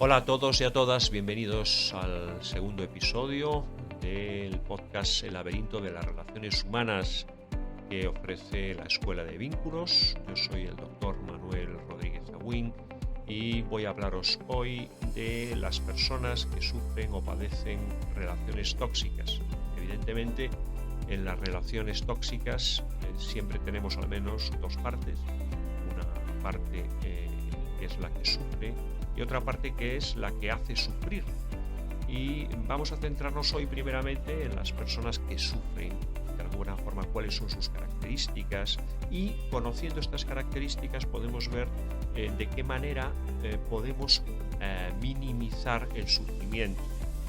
Hola a todos y a todas, bienvenidos al segundo episodio del podcast El laberinto de las relaciones humanas que ofrece la Escuela de Vínculos. Yo soy el doctor Manuel Rodríguez Agüín y voy a hablaros hoy de las personas que sufren o padecen relaciones tóxicas. Evidentemente, en las relaciones tóxicas siempre tenemos al menos dos partes. Una parte que es la que sufre y otra parte que es la que hace sufrir. Y vamos a centrarnos hoy primeramente en las personas que sufren, de alguna forma cuáles son sus características, y conociendo estas características podemos ver de qué manera podemos minimizar el sufrimiento.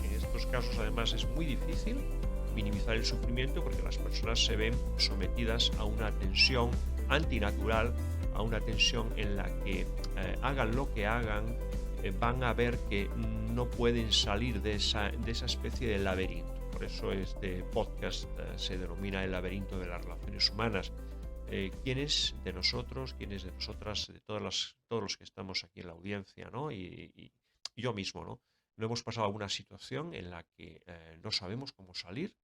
En estos casos además es muy difícil minimizar el sufrimiento porque las personas se ven sometidas a una tensión antinatural, a una tensión en la que hagan lo que hagan, van a ver que no pueden salir de esa especie de laberinto. Por eso este podcast se denomina El laberinto de las relaciones humanas. ¿Quiénes de nosotros, quiénes de nosotras, de todos los que estamos aquí en la audiencia, ¿no? y yo mismo, ¿no hemos pasado alguna situación en la que no sabemos cómo salir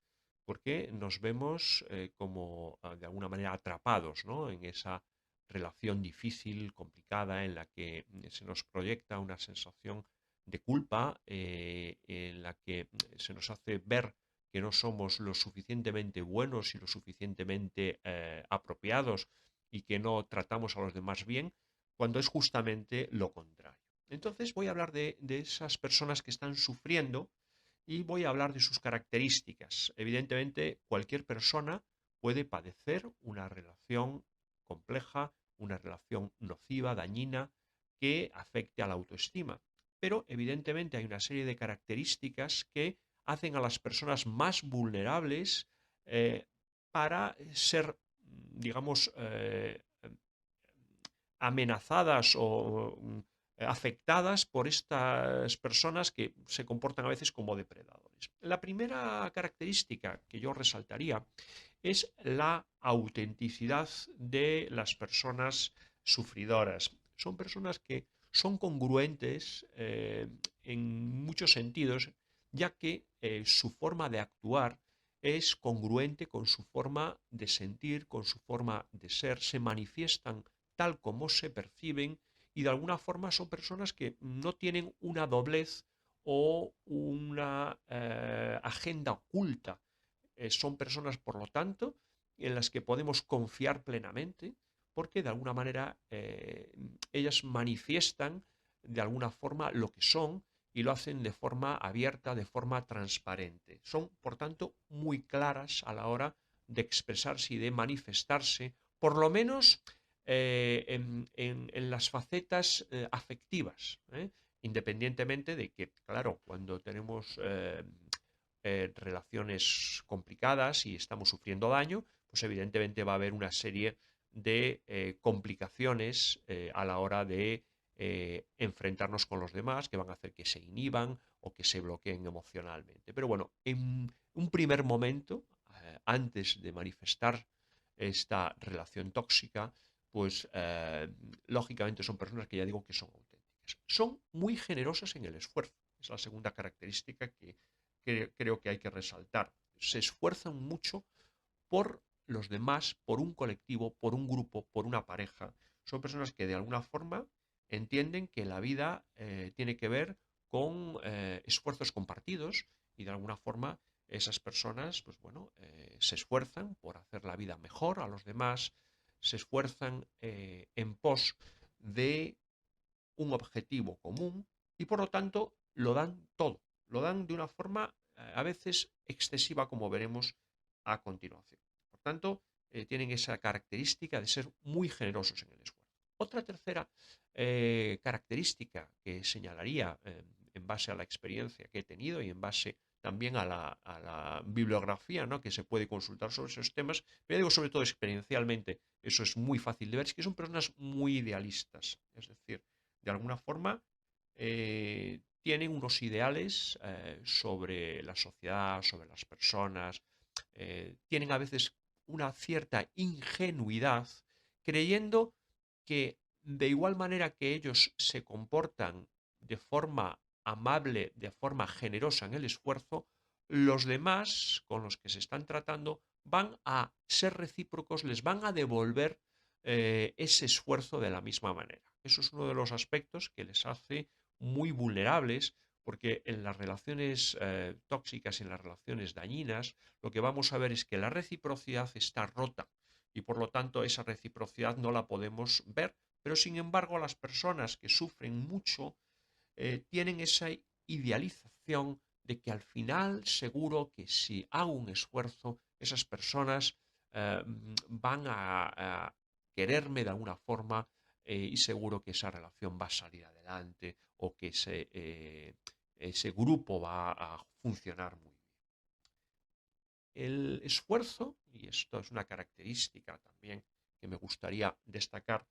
porque nos vemos como de alguna manera atrapados, ¿no? En esa relación difícil, complicada, en la que se nos proyecta una sensación de culpa, en la que se nos hace ver que no somos lo suficientemente buenos y lo suficientemente apropiados y que no tratamos a los demás bien, cuando es justamente lo contrario. Entonces voy a hablar de esas personas que están sufriendo y voy a hablar de sus características. Evidentemente, cualquier persona puede padecer una relación compleja, una relación nociva, dañina, que afecte a la autoestima. Pero evidentemente hay una serie de características que hacen a las personas más vulnerables para ser, digamos, amenazadas o afectadas por estas personas que se comportan a veces como depredadores. La primera característica que yo resaltaría es la autenticidad de las personas sufridoras. Son personas que son congruentes en muchos sentidos, ya que su forma de actuar es congruente con su forma de sentir, con su forma de ser, se manifiestan tal como se perciben y de alguna forma son personas que no tienen una doblez o una agenda oculta. Son personas, por lo tanto, en las que podemos confiar plenamente porque de alguna manera ellas manifiestan de alguna forma lo que son y lo hacen de forma abierta, de forma transparente. Son, por tanto, muy claras a la hora de expresarse y de manifestarse, por lo menos en las facetas afectivas, independientemente de que, claro, cuando tenemos relaciones complicadas y estamos sufriendo daño, pues evidentemente va a haber una serie de complicaciones a la hora de enfrentarnos con los demás que van a hacer que se inhiban o que se bloqueen emocionalmente. Pero bueno, en un primer momento, antes de manifestar esta relación tóxica, pues lógicamente son personas que ya digo que son auténticas. Son muy generosas en el esfuerzo. Es la segunda característica que creo que hay que resaltar. Se esfuerzan mucho por los demás, por un colectivo, por un grupo, por una pareja. Son personas que de alguna forma entienden que la vida tiene que ver con esfuerzos compartidos y de alguna forma esas personas, pues bueno, se esfuerzan por hacer la vida mejor a los demás, se esfuerzan en pos de un objetivo común y por lo tanto lo dan todo, lo dan de una forma a veces excesiva como veremos a continuación. Por tanto, tienen esa característica de ser muy generosos en el esfuerzo. Otra tercera característica que señalaría en base a la experiencia que he tenido y en base también a la bibliografía, ¿no?, que se puede consultar sobre esos temas, pero digo sobre todo experiencialmente, eso es muy fácil de ver, es que son personas muy idealistas, es decir, de alguna forma tienen unos ideales sobre la sociedad, sobre las personas, tienen a veces una cierta ingenuidad, creyendo que de igual manera que ellos se comportan de forma amable, de forma generosa en el esfuerzo, los demás con los que se están tratando van a ser recíprocos, les van a devolver ese esfuerzo de la misma manera. Eso es uno de los aspectos que les hace muy vulnerables, porque en las relaciones tóxicas, en las relaciones dañinas, lo que vamos a ver es que la reciprocidad está rota y por lo tanto esa reciprocidad no la podemos ver, pero sin embargo las personas que sufren mucho tienen esa idealización de que al final seguro que si hago un esfuerzo, esas personas van a quererme de alguna forma y seguro que esa relación va a salir adelante o que ese grupo va a funcionar muy bien. El esfuerzo, y esto es una característica también que me gustaría destacar,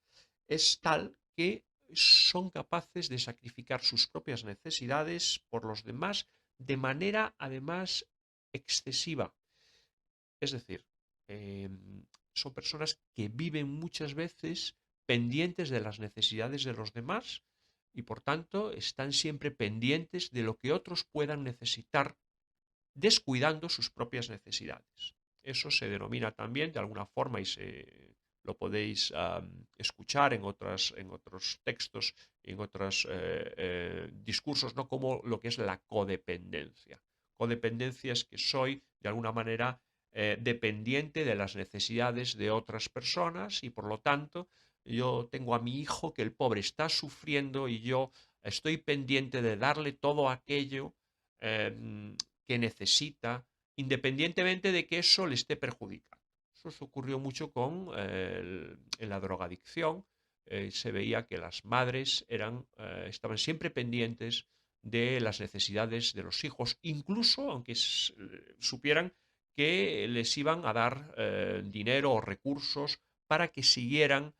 es tal que son capaces de sacrificar sus propias necesidades por los demás de manera además excesiva. Es decir, eh, son personas que viven muchas veces pendientes de las necesidades de los demás y por tanto están siempre pendientes de lo que otros puedan necesitar descuidando sus propias necesidades. Eso se denomina también de alguna forma y lo podéis escuchar en otros textos, en otros discursos, ¿no? Como lo que es la codependencia. Codependencia es que soy de alguna manera dependiente de las necesidades de otras personas y por lo tanto yo tengo a mi hijo que el pobre está sufriendo y yo estoy pendiente de darle todo aquello eh, que necesita, independientemente de que eso le esté perjudicando. Eso se ocurrió mucho en la drogadicción. Se veía que las madres estaban siempre pendientes de las necesidades de los hijos, incluso aunque supieran que les iban a dar dinero o recursos para que siguieran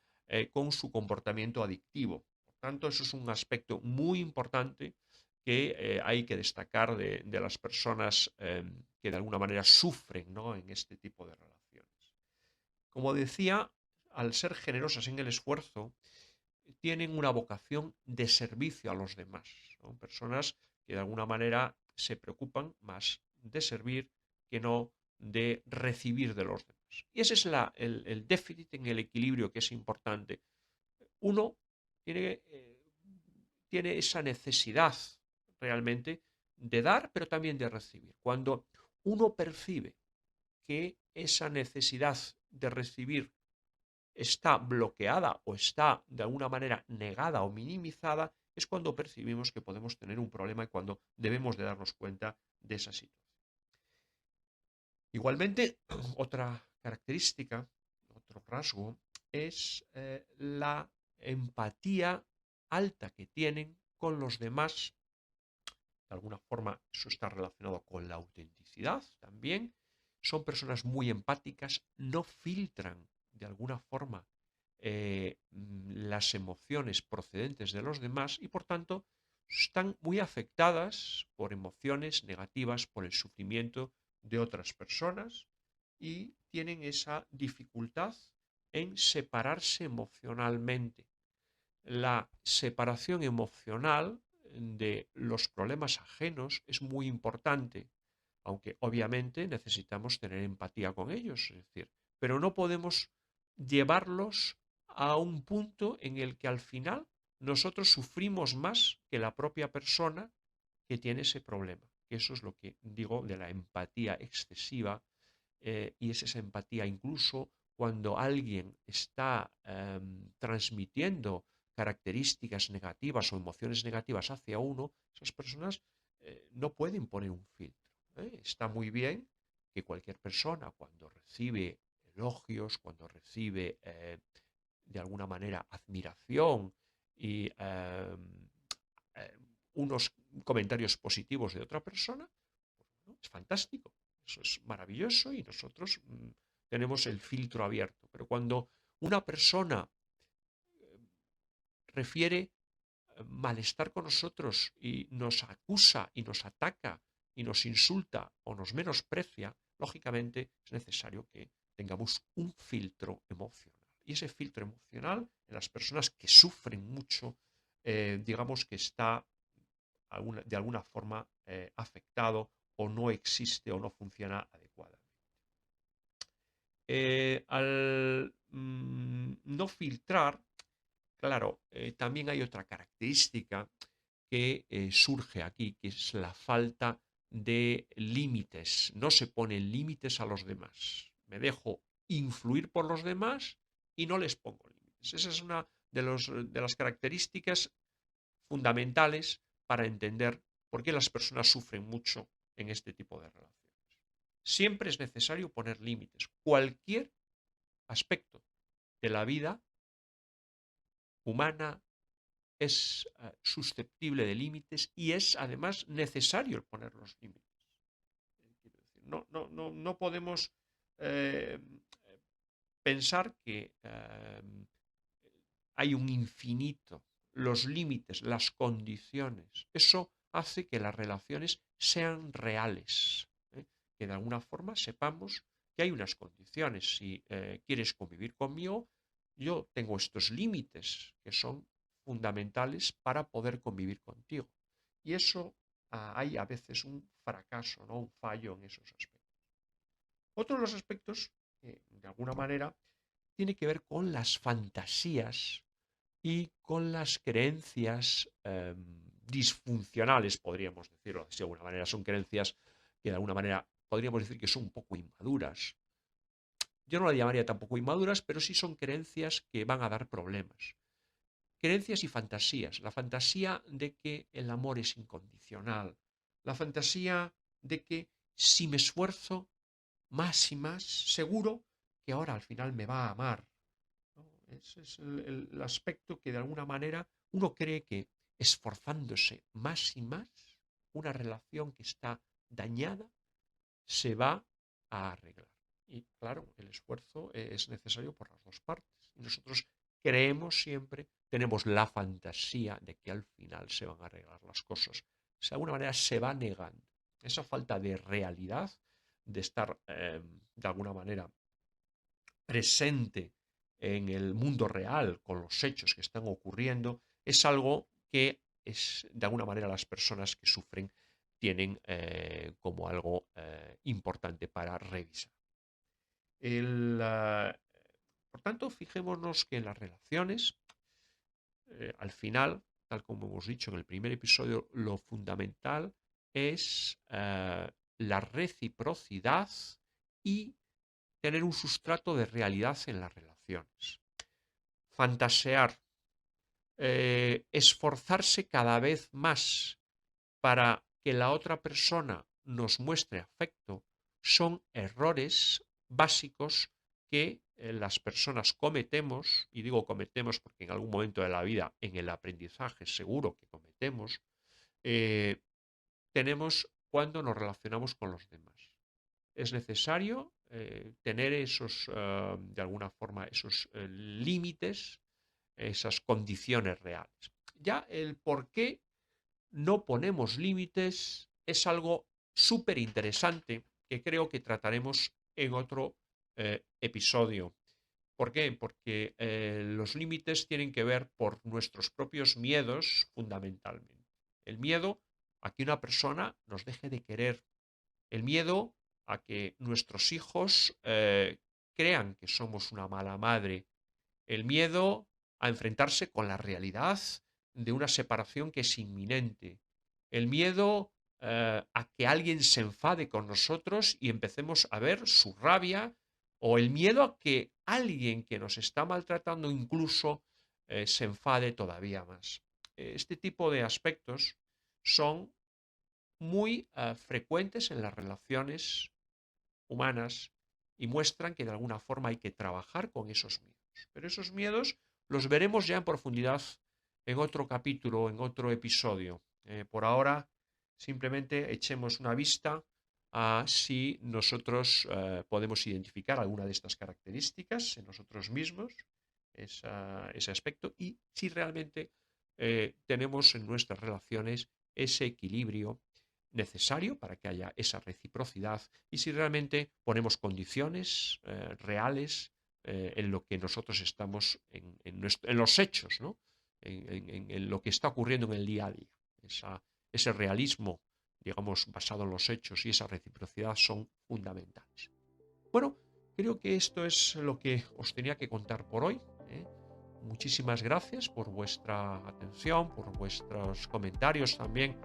con su comportamiento adictivo. Por tanto, eso es un aspecto muy importante que hay que destacar de las personas que de alguna manera sufren, ¿no? En este tipo de relaciones. Como decía, al ser generosas en el esfuerzo, tienen una vocación de servicio a los demás. Son personas que de alguna manera se preocupan más de servir que no de recibir de los demás. Y ese es el déficit en el equilibrio que es importante. Uno tiene esa necesidad realmente de dar, pero también de recibir. Cuando uno percibe que esa necesidad de recibir está bloqueada o está de alguna manera negada o minimizada, es cuando percibimos que podemos tener un problema y cuando debemos de darnos cuenta de esa situación. Igualmente, otra característica, otro rasgo, es la empatía alta que tienen con los demás. De alguna forma, eso está relacionado con la autenticidad también. Son personas muy empáticas, no filtran de alguna forma las emociones procedentes de los demás y por tanto están muy afectadas por emociones negativas, por el sufrimiento de otras personas y tienen esa dificultad en separarse emocionalmente. La separación emocional de los problemas ajenos es muy importante, aunque obviamente necesitamos tener empatía con ellos, es decir, pero no podemos llevarlos a un punto en el que al final nosotros sufrimos más que la propia persona que tiene ese problema. Que eso es lo que digo de la empatía excesiva y es esa empatía incluso cuando alguien está transmitiendo características negativas o emociones negativas hacia uno, esas personas no pueden poner un filtro. Está muy bien que cualquier persona cuando recibe elogios, cuando recibe de alguna manera admiración y eh, unos comentarios positivos de otra persona, pues, bueno, es fantástico, eso es maravilloso y nosotros tenemos el filtro abierto. Pero cuando una persona refiere malestar con nosotros y nos acusa y nos ataca y nos insulta o nos menosprecia, lógicamente es necesario que tengamos un filtro emocional. Y ese filtro emocional en las personas que sufren mucho, digamos que está de alguna forma afectado o no existe o no funciona adecuadamente. Al no filtrar, claro, también hay otra característica que surge aquí, que es la falta de límites. No se ponen límites a los demás. Me dejo influir por los demás y no les pongo límites. Esa es una de las características fundamentales para entender por qué las personas sufren mucho en este tipo de relaciones. Siempre es necesario poner límites. Cualquier aspecto de la vida humana es susceptible de límites y es además necesario el poner los límites. No podemos eh, pensar que hay un infinito, los límites, las condiciones. Eso hace que las relaciones sean reales, ¿eh? Que de alguna forma sepamos que hay unas condiciones. Si quieres convivir conmigo, yo tengo estos límites que son fundamentales para poder convivir contigo. Y eso hay a veces un fracaso, ¿no? Un fallo en esos aspectos. Otro de los aspectos, de alguna manera, tiene que ver con las fantasías y con las creencias disfuncionales, podríamos decirlo de alguna manera. Son creencias que de alguna manera podríamos decir que son un poco inmaduras. Yo no las llamaría tampoco inmaduras, pero sí son creencias que van a dar problemas. Creencias y fantasías. La fantasía de que el amor es incondicional. La fantasía de que si me esfuerzo más y más, seguro que ahora al final me va a amar. ¿No? Ese es el aspecto que de alguna manera uno cree que esforzándose más y más, una relación que está dañada se va a arreglar. Y claro, el esfuerzo es necesario por las dos partes. Y nosotros creemos siempre, tenemos la fantasía de que al final se van a arreglar las cosas. De alguna manera se va negando. Esa falta de realidad, de estar de alguna manera presente en el mundo real con los hechos que están ocurriendo, es algo que es de alguna manera las personas que sufren tienen como algo importante para revisar. Por tanto, fijémonos que en las relaciones, al final, tal como hemos dicho en el primer episodio, lo fundamental es la reciprocidad y tener un sustrato de realidad en las relaciones. Fantasear, esforzarse cada vez más para que la otra persona nos muestre afecto, son errores básicos que las personas cometemos, y digo cometemos porque en algún momento de la vida, en el aprendizaje seguro que cometemos, eh, tenemos cuando nos relacionamos con los demás. Es necesario tener esos, de alguna forma, esos límites, esas condiciones reales. Ya el por qué no ponemos límites es algo súper interesante que creo que trataremos en otro episodio. ¿Por qué? Porque los límites tienen que ver por nuestros propios miedos fundamentalmente. El miedo a que una persona nos deje de querer. El miedo a que nuestros hijos crean que somos una mala madre. El miedo a enfrentarse con la realidad de una separación que es inminente. El miedo a que alguien se enfade con nosotros y empecemos a ver su rabia. O el miedo a que alguien que nos está maltratando incluso se enfade todavía más. Este tipo de aspectos son muy frecuentes en las relaciones humanas y muestran que de alguna forma hay que trabajar con esos miedos. Pero esos miedos los veremos ya en profundidad en otro capítulo, en otro episodio. Por ahora, simplemente echemos una vista a si nosotros podemos identificar alguna de estas características en nosotros mismos, ese aspecto, y si realmente tenemos en nuestras relaciones ese equilibrio necesario para que haya esa reciprocidad y si realmente ponemos condiciones reales en lo que nosotros estamos en los hechos, ¿no? En lo que está ocurriendo en el día a día. ese realismo, digamos, basado en los hechos y esa reciprocidad son fundamentales. Bueno, creo que esto es lo que os tenía que contar por hoy. Muchísimas gracias por vuestra atención, por vuestros comentarios también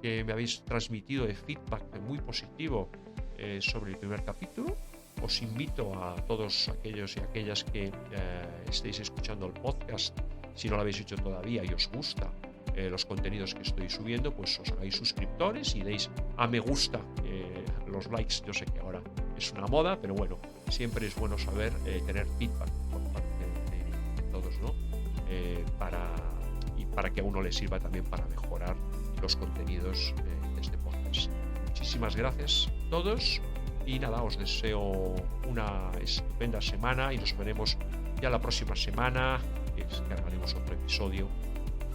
que me habéis transmitido de feedback muy positivo sobre el primer capítulo. Os invito a todos aquellos y aquellas que estéis escuchando el podcast, si no lo habéis hecho todavía y os gusta los contenidos que estoy subiendo, pues os hagáis suscriptores y deis a me gusta. Los likes, yo sé que ahora es una moda, pero bueno, siempre es bueno saber tener feedback por parte de todos, ¿no? Para que a uno le sirva también para mejorar los contenidos de este podcast. Muchísimas gracias a todos y nada, os deseo una estupenda semana y nos veremos ya la próxima semana, que cargaremos otro episodio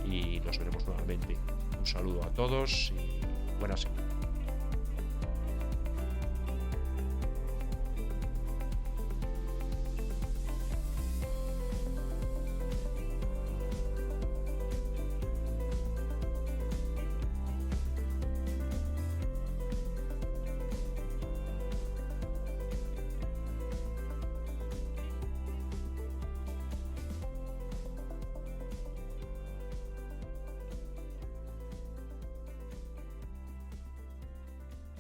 y nos veremos nuevamente. Un saludo a todos y buenas.